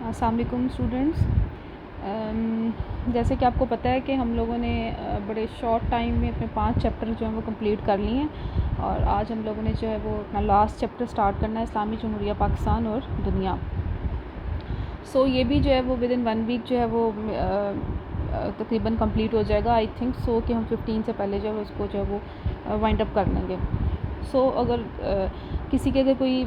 السلام علیکم اسٹوڈنٹس. جیسے کہ آپ کو پتہ ہے کہ ہم لوگوں نے بڑے شارٹ ٹائم میں اپنے 5 چیپٹر جو ہیں وہ کمپلیٹ کر لیے ہیں, اور آج ہم لوگوں نے جو ہے وہ اپنا لاسٹ چیپٹر سٹارٹ کرنا ہے, اسلامی جمہوریہ پاکستان اور دنیا. یہ بھی جو ہے وہ ود ان 1 ویک جو ہے وہ تقریباً کمپلیٹ ہو جائے گا. آئی تھنک کہ ہم 15 سے پہلے جو ہے اس کو جو ہے وہ وائنڈ اپ کر لیں گے. اگر کسی کے اگر کوئی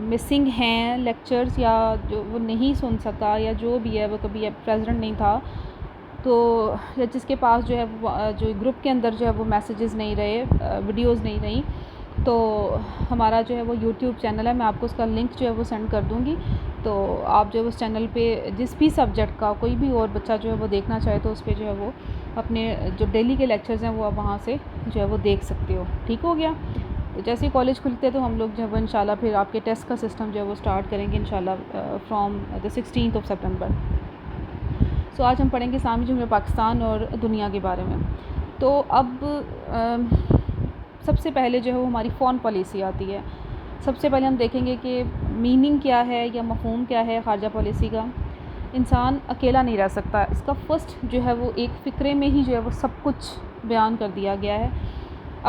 مسنگ ہیں لیکچرز یا جو وہ نہیں سن سکا یا جو بھی ہے وہ کبھی پریزنٹ نہیں تھا, تو یا جس کے پاس جو ہے جو گروپ کے اندر جو ہے وہ میسیجز نہیں رہے, ویڈیوز نہیں رہیں, تو ہمارا جو ہے وہ یوٹیوب چینل ہے, میں آپ کو اس کا لنک جو ہے وہ سینڈ کر دوں گی. تو آپ جو ہے اس چینل پہ جس بھی سبجیکٹ کا کوئی بھی اور بچہ جو ہے وہ دیکھنا چاہے تو اس پہ جو ہے وہ اپنے جو ڈیلی کے لیکچرز ہیں وہ آپ وہاں سے جو ہے وہ دیکھ سکتے ہو. ٹھیک ہو گیا؟ تو جیسے ہی کالج کھلتے ہیں تو ہم لوگ جو ہے وہ انشاءاللہ پھر آپ کے ٹیسٹ کا سسٹم جو ہے وہ اسٹارٹ کریں گے انشاءاللہ from the 16th of September. آج ہم پڑھیں گے اسلامی جمہوریہ پاکستان اور دنیا کے بارے میں. تو اب سب سے پہلے جو ہے وہ ہماری فارن پالیسی آتی ہے. سب سے پہلے ہم دیکھیں گے کہ میننگ کیا ہے یا مفہوم کیا ہے خارجہ پالیسی کا. انسان اکیلا نہیں رہ سکتا, اس کا فرسٹ جو ہے وہ ایک فقرے میں ہی جو ہے وہ سب کچھ بیان کر دیا گیا ہے.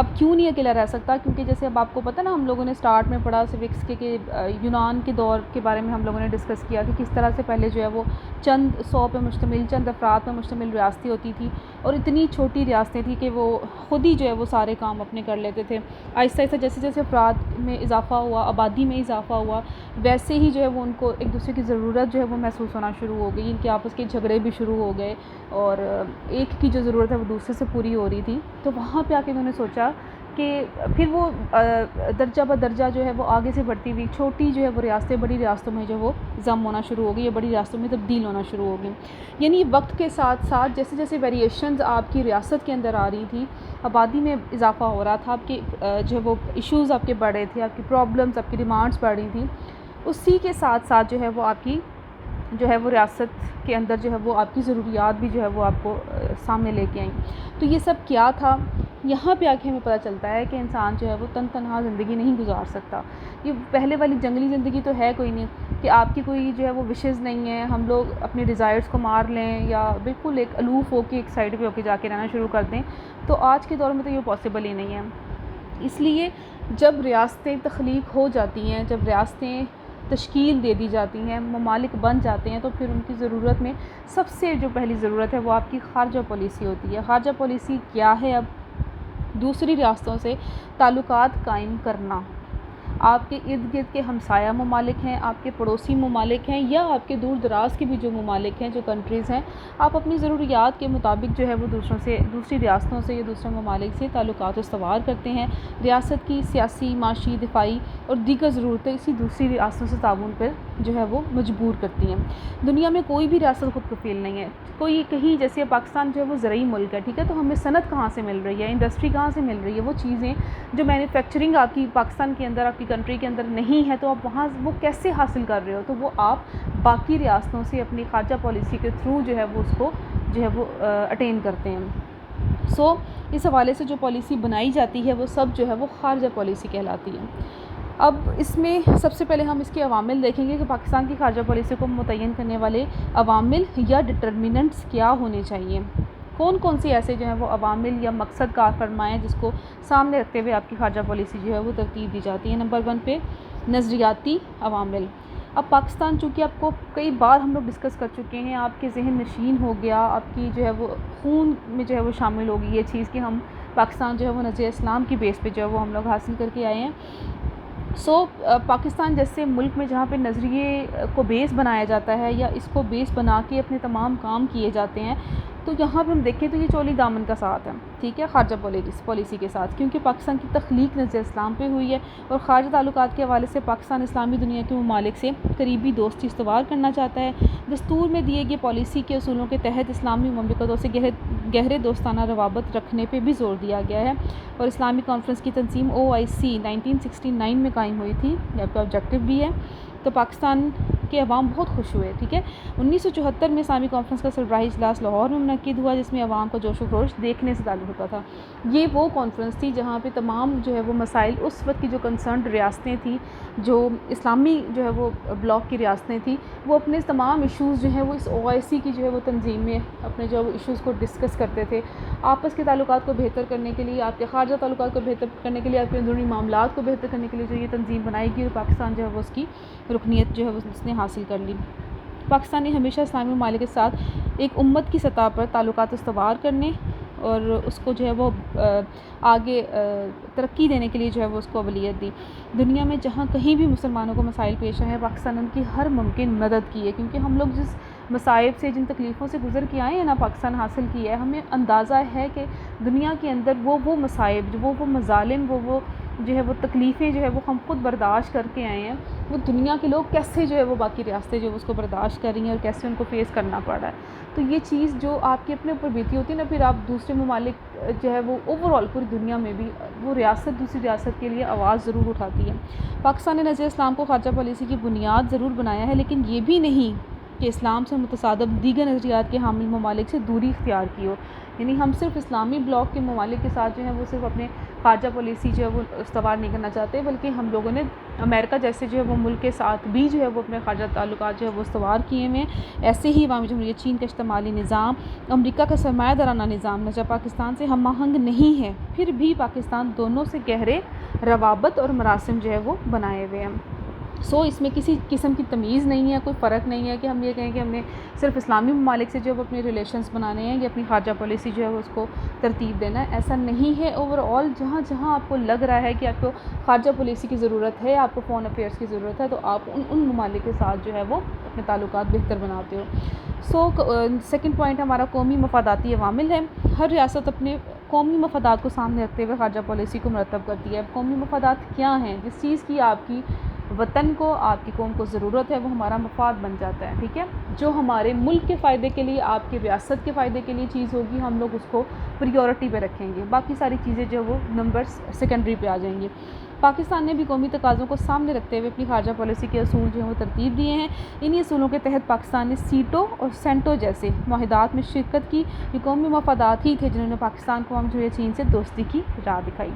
اب کیوں نہیں اکیلا رہ سکتا؟ کیونکہ جیسے اب آپ کو پتہ نا, ہم لوگوں نے سٹارٹ میں پڑھا سوکس کے کہ یونان کے دور کے بارے میں ہم لوگوں نے ڈسکس کیا کہ کس طرح سے پہلے جو ہے وہ چند 100 پہ مشتمل, چند افراد پہ مشتمل ریاستیں ہوتی تھی, اور اتنی چھوٹی ریاستیں تھیں کہ وہ خود ہی جو ہے وہ سارے کام اپنے کر لیتے تھے. آہستہ آہستہ جیسے جیسے افراد میں اضافہ ہوا, آبادی میں اضافہ ہوا, ویسے ہی جو ہے وہ ان کو ایک دوسرے کی ضرورت جو ہے وہ محسوس ہونا شروع ہو گئی, ان کے آپس کے جھگڑے بھی شروع ہو گئے, اور ایک کی جو ضرورت ہے وہ دوسرے سے پوری ہو رہی تھی. تو وہاں پہ آ کے انہوں نے سوچا کہ پھر وہ درجہ بدرجہ جو ہے وہ آگے سے بڑھتی ہوئی چھوٹی جو ہے وہ ریاستیں بڑی ریاستوں میں جو وہ ضم ہونا شروع ہو گئی, یا بڑی ریاستوں میں تبدیل ہونا شروع ہو گئی. یعنی وقت کے ساتھ ساتھ جیسے جیسے ویریشنز آپ کی ریاست کے اندر آ رہی تھی, آبادی میں اضافہ ہو رہا تھا, آپ کے جو ہے وہ ایشوز آپ کے بڑھ رہے تھے, آپ کی پرابلمز, آپ کی ڈیمانڈز بڑھ رہی تھیں, اسی کے ساتھ ساتھ جو ہے وہ آپ کی جو ہے وہ ریاست کے اندر جو ہے وہ آپ کی ضروریات بھی جو ہے وہ آپ کو سامنے لے کے آئیں. تو یہ سب کیا تھا؟ یہاں پہ آ کے ہمیں پتہ چلتا ہے کہ انسان جو ہے وہ تنہا زندگی نہیں گزار سکتا. یہ پہلے والی جنگلی زندگی تو ہے کوئی نہیں کہ آپ کی کوئی جو ہے وہ وشز نہیں ہیں, ہم لوگ اپنے ڈیزائرز کو مار لیں یا بالکل ایک الوف ہو کے ایک سائڈ پہ ہو کے جا کے رہنا شروع کر دیں. تو آج کے دور میں تو یہ پاسبل ہی نہیں ہے. اس لیے جب ریاستیں تخلیق ہو جاتی ہیں, جب ریاستیں تشکیل دے دی جاتی ہیں, ممالک بن جاتے ہیں, تو پھر ان کی ضرورت میں سب سے جو پہلی ضرورت ہے وہ آپ کی خارجہ پالیسی ہوتی ہے. خارجہ پالیسی کیا ہے؟ اب دوسری ریاستوں سے تعلقات قائم کرنا. آپ کے ارد گرد کے ہمسایہ ممالک ہیں, آپ کے پڑوسی ممالک ہیں, یا آپ کے دور دراز کے بھی جو ممالک ہیں, جو کنٹریز ہیں, آپ اپنی ضروریات کے مطابق جو ہے وہ دوسری ریاستوں سے یا دوسرے ممالک سے تعلقات استوار کرتے ہیں. ریاست کی سیاسی, معاشی, دفاعی اور دیگر ضرورتیں اسی دوسری ریاستوں سے تعاون پر جو ہے وہ مجبور کرتی ہیں. دنیا میں کوئی بھی ریاست خود کفیل نہیں ہے. کوئی کہیں جیسے پاکستان جو ہے وہ زرعی ملک ہے, ٹھیک ہے, تو ہمیں صنعت کہاں سے مل رہی ہے, انڈسٹری کہاں سے مل رہی ہے؟ وہ چیزیں جو مینوفیکچرنگ آپ کی پاکستان کے اندر, آپ کی کنٹری کے اندر نہیں ہے, تو آپ وہاں وہ کیسے حاصل کر رہے ہو؟ تو وہ آپ باقی ریاستوں سے اپنی خارجہ پالیسی کے تھرو جو ہے وہ اس کو جو ہے وہ اٹین کرتے ہیں. اس حوالے سے جو پالیسی بنائی جاتی ہے وہ سب جو ہے وہ خارجہ پالیسی کہلاتی ہے. اب اس میں سب سے پہلے ہم اس کے عوامل دیکھیں گے کہ پاکستان کی خارجہ پالیسی کو متعین کرنے والے عوامل یا ڈٹرمننٹس کیا ہونے چاہیے. کون کون سے ایسے جو ہیں وہ عوامل یا مقصد کار فرمائیں جس کو سامنے رکھتے ہوئے آپ کی خارجہ پالیسی جو ہے وہ ترتیب دی جاتی ہے. نمبر 1 پہ نظریاتی عوامل. اب پاکستان چونکہ آپ کو کئی بار ہم لوگ ڈسکس کر چکے ہیں, آپ کے ذہن نشین ہو گیا, آپ کی جو ہے وہ خون میں جو ہے وہ شامل ہوگی یہ چیز کہ ہم پاکستان جو ہے وہ نظریہ اسلام کی بیس پہ جو ہے وہ ہم لوگ حاصل کر کے آئے ہیں. پاکستان جیسے ملک میں جہاں پہ نظریے کو بیس بنایا جاتا ہے یا اس کو بیس بنا کے اپنے تمام کام کیے جاتے ہیں, تو یہاں پہ ہم دیکھیں تو یہ چولی دامن کا ساتھ ہے, ٹھیک ہے, خارجہ پالیسی کے ساتھ, کیونکہ پاکستان کی تخلیق نظریہ اسلام پہ ہوئی ہے, اور خارجہ تعلقات کے حوالے سے پاکستان اسلامی دنیا کے ممالک سے قریبی دوستی استوار کرنا چاہتا ہے. دستور میں دیے گئے پالیسی کے اصولوں کے تحت اسلامی مملکتوں سے گہرے دوستانہ روابط رکھنے پہ بھی زور دیا گیا ہے, اور اسلامی کانفرنس کی تنظیم OIC 1969 میں قائم ہوئی تھی, یہ آپ کا آبجیکٹو بھی ہے. تو پاکستان کے عوام بہت خوش ہوئے. ٹھیک ہے. 1974 میں اسلامی کانفرنس کا سربراہی اجلاس لاہور میں منعقد ہوا جس میں عوام کا جوش و خروش دیکھنے سے تعلق ہوتا تھا. یہ وہ کانفرنس تھی جہاں پہ تمام جو ہے وہ مسائل اس وقت کی جو کنسرنڈ ریاستیں تھیں، جو اسلامی جو ہے وہ بلاک کی ریاستیں تھیں، وہ اپنے تمام ایشوز جو ہیں وہ اس OIC کی جو ہے وہ تنظیم میں اپنے جو ایشوز کو ڈسکس کرتے تھے. آپس کے تعلقات کو بہتر کرنے کے لیے، آپ کے خارجہ تعلقات کو بہتر کرنے کے لیے، آپ کے اندرونی معاملات کو بہتر کرنے کے لیے جو یہ تنظیم بنائی گئی اور پاکستان جو ہے وہ اس کی رکنیت جو ہے وہ اس نے حاصل کر لی. پاکستان نے ہمیشہ اسلامی ممالک کے ساتھ ایک امت کی سطح پر تعلقات استوار کرنے اور اس کو جو ہے وہ آگے ترقی دینے کے لیے جو ہے وہ اس کو اولویت دی. دنیا میں جہاں کہیں بھی مسلمانوں کو مسائل پیش آئے ہیں، پاکستان نے ان کی ہر ممکن مدد کی ہے، کیونکہ ہم لوگ جس مصائب سے، جن تکلیفوں سے گزر کے آئے ہیں نا، پاکستان حاصل کیا ہے، ہمیں اندازہ ہے کہ دنیا کے اندر وہ مصائب، وہ مظالم، وہ جو ہے وہ تکلیفیں جو ہے وہ ہم خود برداشت کر کے آئے ہیں، وہ دنیا کے لوگ کیسے جو ہے وہ باقی ریاستیں جو ہے اس کو برداشت کر رہی ہیں اور کیسے ان کو فیس کرنا پڑ رہا ہے. تو یہ چیز جو آپ کے اپنے اوپر بیتی ہوتی ہے نا، پھر آپ دوسرے ممالک جو ہے وہ اوور آل پوری دنیا میں بھی وہ ریاست دوسری ریاست کے لیے آواز ضرور اٹھاتی ہے. پاکستان نے نظر اسلام کو خارجہ پالیسی کی بنیاد ضرور بنایا ہے، لیکن یہ بھی نہیں کہ اسلام سے متصادم دیگر نظریات کے حامل ممالک سے دوری اختیار کی ہو. یعنی ہم صرف اسلامی بلاک کے ممالک کے ساتھ جو ہے وہ صرف اپنے خارجہ پالیسی جو ہے وہ استوار نہیں کرنا چاہتے، بلکہ ہم لوگوں نے امریکہ جیسے جو ہے وہ ملک کے ساتھ بھی جو ہے وہ اپنے خارجہ تعلقات جو ہے وہ استوار کیے ہوئے ہیں. ایسے ہی عوامی جمہوریہ چین کا اشتمالی نظام، امریکہ کا سرمایہ دارانہ نظام نہ پاکستان سے ہم آہنگ نہیں ہے، پھر بھی پاکستان دونوں سے گہرے روابط اور مراسم جو ہے وہ بنائے ہوئے ہیں. اس میں کسی قسم کی تمیز نہیں ہے، کوئی فرق نہیں ہے کہ ہم یہ کہیں کہ ہم نے صرف اسلامی ممالک سے جو ہے وہ اپنے ریلیشنز بنانے ہیں یا اپنی خارجہ پالیسی جو ہے وہ اس کو ترتیب دینا ہے. ایسا نہیں ہے. اوور آل جہاں جہاں آپ کو لگ رہا ہے کہ آپ کو خارجہ پالیسی کی ضرورت ہے، آپ کو فورن افیئرس کی ضرورت ہے، تو آپ ان ممالک کے ساتھ جو ہے وہ اپنے تعلقات بہتر بناتے ہو. سیکنڈ پوائنٹ ہمارا قومی مفاداتی عوامل ہے. ہر ریاست اپنے قومی مفادات کو سامنے رکھتے ہوئے خارجہ پالیسی کو مرتب کرتی ہے. قومی مفادات کیا ہیں؟ جس چیز کی آپ کی وطن کو، آپ کی قوم کو ضرورت ہے، وہ ہمارا مفاد بن جاتا ہے. ٹھیک ہے. جو ہمارے ملک کے فائدے کے لیے، آپ کی ریاست کے فائدے کے لیے چیز ہوگی، ہم لوگ اس کو پریورٹی پہ رکھیں گے. باقی ساری چیزیں جو وہ نمبرز سیکنڈری پہ آ جائیں گی. پاکستان نے بھی قومی تقاضوں کو سامنے رکھتے ہوئے اپنی خارجہ پالیسی کے اصول جو ہیں وہ ترتیب دیے ہیں. انہی اصولوں کے تحت پاکستان نے سیٹو اور سینٹو جیسے معاہدات میں شرکت کی. یہ قومی مفادات ہی تھے جنہوں نے پاکستان کو عوامی جمہوریہ چین سے دوستی کی راہ دکھائی.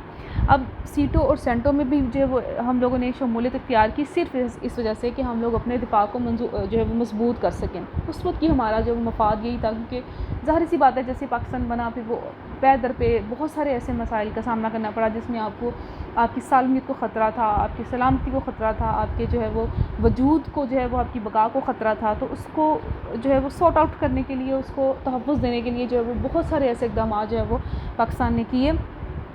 اب سیٹو اور سینٹو میں بھی جو ہے وہ ہم لوگوں نے شمولیت اختیار کی صرف اس وجہ سے کہ ہم لوگ اپنے دفاع کو جو ہے وہ مضبوط کر سکیں. اس وقت کی ہمارا جو مفاد یہی تھا، کیونکہ ظاہر سی بات ہے جیسے پاکستان بنا پھر وہ پے در پہ بہت سارے ایسے مسائل کا سامنا کرنا پڑا جس میں آپ کو آپ کی سالمیت کو خطرہ تھا، آپ کی سلامتی کو خطرہ تھا، آپ کے جو ہے وہ وجود کو جو ہے وہ آپ کی بقا کو خطرہ تھا. تو اس کو جو ہے وہ سارٹ آؤٹ کرنے کے لیے، اس کو تحفظ دینے کے لیے جو ہے وہ بہت سارے ایسے اقدامات جو ہے وہ پاکستان نے کیے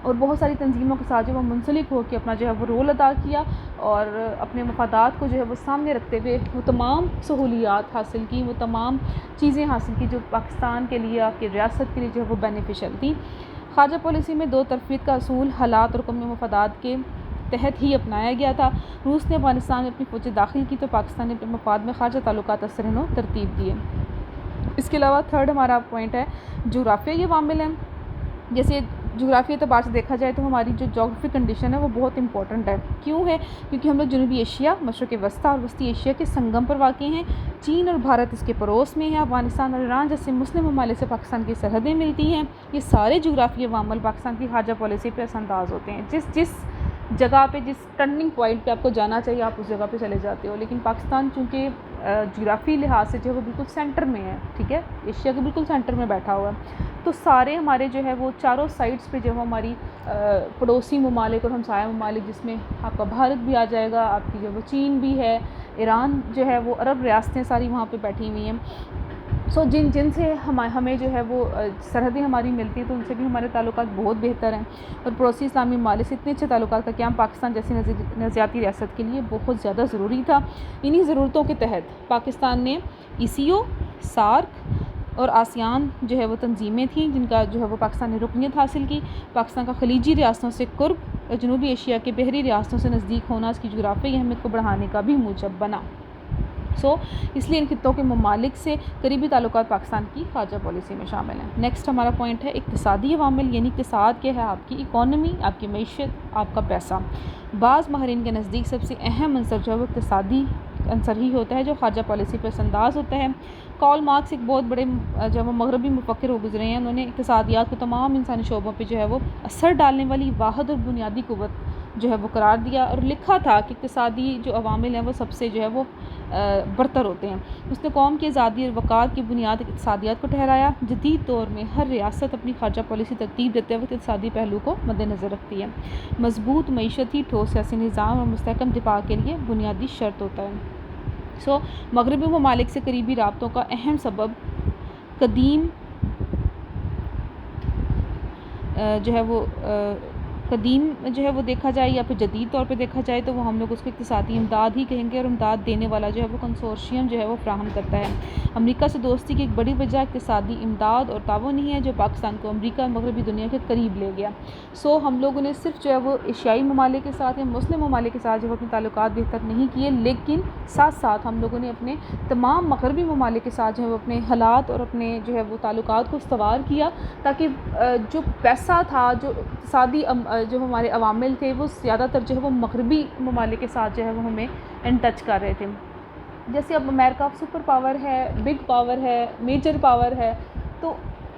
اور بہت ساری تنظیموں کے ساتھ جو وہ منسلک ہو کے اپنا جو ہے وہ رول ادا کیا اور اپنے مفادات کو جو ہے وہ سامنے رکھتے ہوئے وہ تمام سہولیات حاصل کی، وہ تمام چیزیں حاصل کی جو پاکستان کے لیے، آپ کی ریاست کے لیے جو ہے وہ بینیفیشل تھی. خارجہ پالیسی میں دو طرفیت کا اصول حالات اور قومی مفادات کے تحت ہی اپنایا گیا تھا. روس نے افغانستان میں اپنی فوجیں داخل کی تو پاکستان نے اپنے مفاد میں خارجہ تعلقات اثر و ترتیب دیے. اس کے علاوہ تھرڈ ہمارا پوائنٹ ہے جغرافیائی عوامل ہیں. جیسے جغرافیائی اعتبار سے دیکھا جائے تو ہماری جو جغرافی کنڈیشن ہے وہ بہت امپورٹنٹ ہے. کیوں ہے؟ کیونکہ ہم لوگ جنوبی ایشیا، مشرق وسطی اور وسطی ایشیا کے سنگم پر واقع ہیں. چین اور بھارت اس کے پڑوس میں ہے. افغانستان اور ایران جیسے مسلم ممالک سے پاکستان کی سرحدیں ملتی ہیں. یہ سارے جغرافیائی عوامل پاکستان کی خارجہ پالیسی پہ اثر انداز ہوتے ہیں. جس جگہ پہ، جس ٹرننگ پوائنٹ پہ آپ کو جانا چاہیے آپ اس جگہ پہ چلے جاتے ہو. لیکن پاکستان چونکہ جغرافی لحاظ سے جو ہے وہ بالکل سینٹر میں ہے، ٹھیک ہے، ایشیا کے بالکل سینٹر میں بیٹھا ہوا ہے، تو سارے ہمارے جو ہے وہ چاروں سائڈس پہ جو ہے ہماری پڑوسی ممالک اور ہمسایہ ممالک، جس میں آپ کا بھارت بھی آ جائے گا، آپ کی جو وہ چین بھی ہے، ایران جو ہے وہ عرب ریاستیں ساری وہاں پہ بیٹھی ہوئی ہیں. جن سے ہمیں جو ہے وہ سرحدیں ہماری ملتی ہیں تو ان سے بھی ہمارے تعلقات بہت بہتر ہیں. اور پڑوسی اسلامی ممالک سے اتنے اچھے تعلقات کا قیام پاکستان جیسی نظریاتی ریاست کے لیے بہت زیادہ ضروری تھا. انہی ضرورتوں کے تحت پاکستان نے ECO، SAARC اور آسیان جو ہے وہ تنظیمیں تھیں جن کا جو ہے وہ پاکستان نے رکنیت حاصل کی. پاکستان کا خلیجی ریاستوں سے قرب اور جنوبی ایشیا کے بحری ریاستوں سے نزدیک ہونا اس کی جغرافیائی اہمیت کو بڑھانے کا بھی موجب بنا. اس لیے ان خطوں کے ممالک سے قریبی تعلقات پاکستان کی خارجہ پالیسی میں شامل ہیں. نیکسٹ ہمارا پوائنٹ ہے اقتصادی عوامل، یعنی اقتصاد کیا ہے؟ آپ کی اکانومی، آپ کی معیشت، آپ کا پیسہ. بعض ماہرین کے نزدیک سب سے اہم عنصر جو ہے وہ اقتصادی عنصر ہی ہوتا ہے جو خارجہ پالیسی پر انداز ہوتا ہے۔ کارل مارکس ایک بہت بڑے جب وہ مغربی مفکر ہو گزرے ہیں، انہوں نے اقتصادیات کو تمام انسانی شعبوں پہ جو ہے وہ اثر ڈالنے والی واحد اور بنیادی قوت جو ہے وہ قرار دیا، اور لکھا تھا کہ اقتصادی جو عوامل ہیں وہ سب سے جو ہے وہ برتر ہوتے ہیں۔ اس نے قوم کی آزادی اور وقار کی بنیاد اقتصادیات کو ٹھہرایا۔ جدید دور میں ہر ریاست اپنی خارجہ پالیسی ترتیب دیتے وقت اقتصادی پہلو کو مد نظر رکھتی ہے۔ مضبوط معیشتی ٹھوس سیاسی نظام اور مستحکم دفاع کے لیے بنیادی شرط ہوتا ہے۔ مغربی ممالک سے قریبی رابطوں کا اہم سبب قدیم جو ہے وہ دیکھا جائے یا پھر جدید طور پہ دیکھا جائے تو وہ ہم لوگ اس کو اقتصادی امداد ہی کہیں گے، اور امداد دینے والا جو ہے وہ کنسورشیم جو ہے وہ فراہم کرتا ہے۔ امریکہ سے دوستی کی ایک بڑی وجہ اقتصادی امداد اور تعاون ہی ہے جو پاکستان کو امریکہ اور مغربی دنیا کے قریب لے گیا۔ ہم لوگوں نے صرف جو ہے وہ ایشیائی ممالک کے ساتھ یا مسلم ممالک کے ساتھ جو ہے اپنے تعلقات بہتر نہیں کیے، لیکن ساتھ ساتھ ہم لوگوں نے اپنے تمام مغربی ممالک کے ساتھ جو ہے وہ اپنے حالات اور اپنے جو ہے وہ تعلقات کو استوار کیا، تاکہ جو پیسہ تھا، جو اقتصادی جو ہمارے عوامل تھے، وہ زیادہ تر جو ہے وہ مغربی ممالک کے ساتھ جو ہے وہ ہمیں ان ٹچ کر رہے تھے۔ جیسے اب امریکہ سپر پاور ہے، بگ پاور ہے، میجر پاور ہے، تو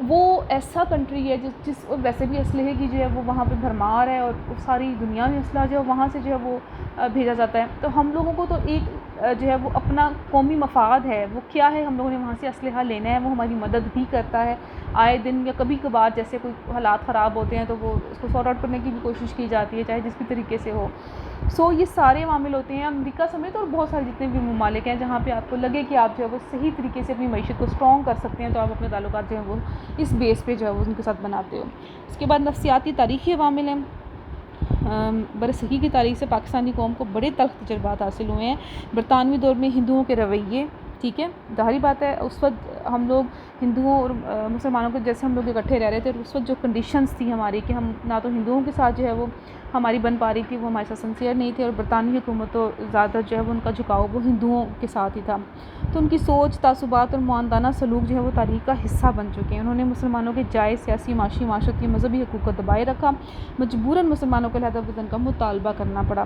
وہ ایسا کنٹری ہے جس ویسے بھی اسلحے کی جو ہے وہ وہاں پہ بھرمار ہے، اور ساری دنیا میں اسلحہ جو ہے وہاں سے جو ہے وہ بھیجا جاتا ہے۔ تو ہم لوگوں کو تو ایک جو ہے وہ اپنا قومی مفاد ہے، وہ کیا ہے، ہم لوگوں نے وہاں سے اسلحہ لینا ہے، وہ ہماری مدد بھی کرتا ہے آئے دن، یا کبھی کبھار جیسے کوئی حالات خراب ہوتے ہیں تو وہ اس کو سارٹ آؤٹ کرنے کی بھی کوشش کی جاتی ہے، چاہے جس بھی طریقے سے ہو۔ یہ سارے عوامل ہوتے ہیں امریکہ سمیت، اور بہت سارے جتنے بھی ممالک ہیں جہاں پہ آپ کو لگے کہ آپ جو ہے وہ صحیح طریقے سے اپنی معیشت کو اسٹرانگ کر سکتے ہیں، تو آپ اپنے تعلقات جو ہیں وہ اس بیس پہ جو ہے وہ ان کے ساتھ بناتے ہو۔ اس کے بعد نفسیاتی تاریخی عوامل ہیں۔ برصغیر کی تاریخ سے پاکستانی قوم کو بڑے تلخ تجربات حاصل ہوئے ہیں۔ برطانوی دور میں ہندوؤں کے رویے، ٹھیک ہے، ظاہری بات ہے اس وقت ہم لوگ ہندوؤں اور مسلمانوں کے جیسے ہم لوگ اکٹھے رہ رہے تھے، اور اس وقت جو کنڈیشنز تھی ہماری کہ ہم نہ تو ہندوؤں کے ساتھ جو ہے وہ ہماری بن پا رہی تھی، وہ ہمارے ساتھ سنسیئر نہیں تھے، اور برطانوی حکومت تو زیادہ تر جو ہے وہ ان کا جھکاؤ وہ ہندوؤں کے ساتھ ہی تھا۔ تو ان کی سوچ، تعصبات اور معاندانہ سلوک جو ہے وہ تاریخ کا حصہ بن چکے ہیں۔ انہوں نے مسلمانوں کے جائز سیاسی، معاشی، معاشرتی، مذہبی حقوق کو دبائے رکھا، مجبوراً مسلمانوں کو علیحدہ وطن کا مطالبہ کرنا پڑا۔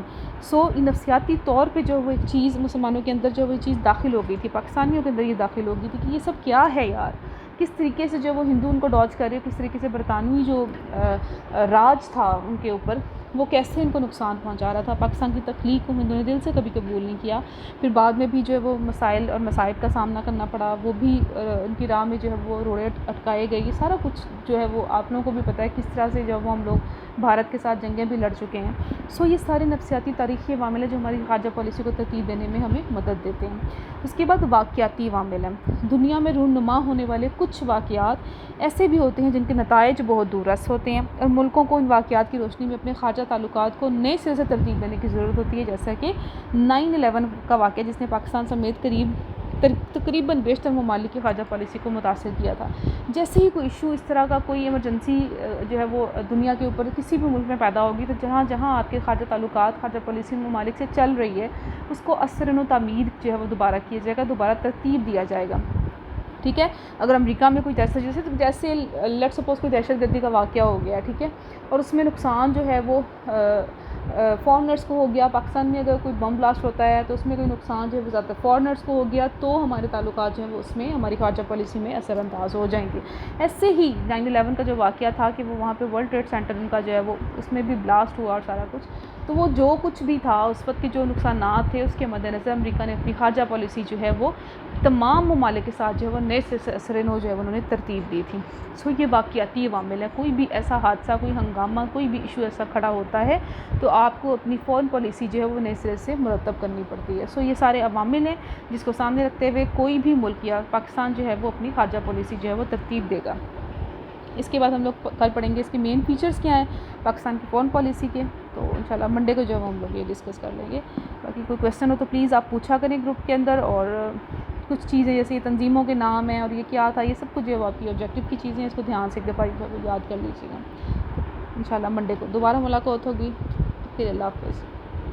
نفسیاتی طور پہ جو وہ ایک چیز مسلمانوں کے اندر جو وہ چیز داخل ہو گئی تھی، پاکستانیوں کے اندر یہ داخل ہو گئی تھی کہ یہ سب کیا ہے یار، کس طریقے سے جو وہ ہندو ان کو ڈاج کر رہے، کس طریقے سے برطانوی جو راج تھا ان کے اوپر وہ کیسے ان کو نقصان پہنچا رہا تھا۔ پاکستان کی تخلیق کو ہندوؤں نے دل سے کبھی قبول نہیں کیا، پھر بعد میں بھی جو ہے وہ مسائل اور مصائب کا سامنا کرنا پڑا، وہ بھی ان کی راہ میں جو ہے وہ روڑے اٹکائے گئے۔ یہ سارا کچھ جو ہے وہ آپ لوگوں کو بھی پتہ ہے کس طرح سے جو وہ ہم لوگ بھارت کے ساتھ جنگیں بھی لڑ چکے ہیں۔ یہ سارے نفسیاتی تاریخی عوامل ہیں جو ہماری خارجہ پالیسی کو ترتیب دینے میں ہمیں مدد دیتے ہیں۔ اس کے بعد واقعاتی عوامل ہیں۔ دنیا میں رونما ہونے والے کچھ واقعات ایسے بھی ہوتے ہیں جن کے نتائج بہت دور رس ہوتے ہیں، اور ملکوں کو ان واقعات کی روشنی میں اپنے خارجہ تعلقات کو نئے سرے سے ترتیب دینے کی ضرورت ہوتی ہے، جیسا کہ 9/11 کا واقعہ جس نے پاکستان سمیت تقریباً بیشتر ممالک کی خارجہ پالیسی کو متاثر کیا تھا۔ جیسے ہی کوئی ایشو اس طرح کا کوئی ایمرجنسی جو ہے وہ دنیا کے اوپر کسی بھی ملک میں پیدا ہوگی، تو جہاں جہاں آپ کے خارجہ تعلقات خارجہ پالیسی ممالک سے چل رہی ہے اس کو اثر و تعمیر جو ہے وہ دوبارہ کیا جائے گا، دوبارہ ترتیب دیا جائے گا، ٹھیک ہے۔ اگر امریکہ میں کوئی جیسے لیٹ سپوز کوئی دہشت گردی کا واقعہ ہو گیا، ٹھیک ہے، اور اس میں نقصان جو ہے وہ فارنرز کو ہو گیا، پاکستان میں اگر کوئی بم بلاسٹ ہوتا ہے تو اس میں کوئی نقصان جو ہے وہ زیادہ فارنرز کو ہو گیا، تو ہمارے تعلقات جو ہیں وہ اس میں ہماری خارجہ پالیسی میں اثر انداز ہو جائیں گے۔ ایسے ہی 9/11 کا جو واقعہ تھا کہ وہ وہاں پہ ورلڈ ٹریڈ سینٹر ان کا جو ہے وہ اس میں بھی بلاسٹ ہوا اور سارا کچھ، تو وہ جو کچھ بھی تھا اس وقت کے جو نقصانات تھے اس کے مد نظر امریکہ نے اپنی خارجہ پالیسی جو ہے وہ تمام ممالک کے ساتھ جو ہے وہ نئے سرے نو جو ہے انہوں نے ترتیب دی تھی۔ یہ واقعاتی عوامل ہے۔ کوئی بھی ایسا حادثہ، کوئی ہنگامہ، کوئی بھی ایشو ایسا کھڑا ہوتا ہے تو آپ کو اپنی فورن پالیسی جو ہے وہ نئے سرے سے مرتب کرنی پڑتی ہے۔ یہ سارے عوامل ہیں جس کو سامنے رکھتے ہوئے کوئی بھی ملک یا پاکستان جو ہے وہ اپنی خارجہ پالیسی جو ہے وہ ترتیب دے گا۔ اس کے بعد ہم لوگ کل پڑھیں گے اس کے مین فیچرز کیا ہیں پاکستان کی فورن پالیسی کے، تو انشاءاللہ منڈے کو جو ہے ہم لوگ یہ ڈسکس کر لیں گے۔ باقی کوئی کویسچن ہو تو پلیز آپ پوچھا کریں گروپ کے اندر، اور کچھ چیزیں جیسے یہ تنظیموں کے نام ہیں اور یہ کیا تھا، یہ سب کچھ جو ہے آپ کی آبجیکٹیو کی چیزیں ہیں، اس کو دھیان سے ایک دفعہ یاد کر لیجیے گا۔ انشاءاللہ منڈے کو دوبارہ ملاقات ہوگی، پھر اللہ حافظ۔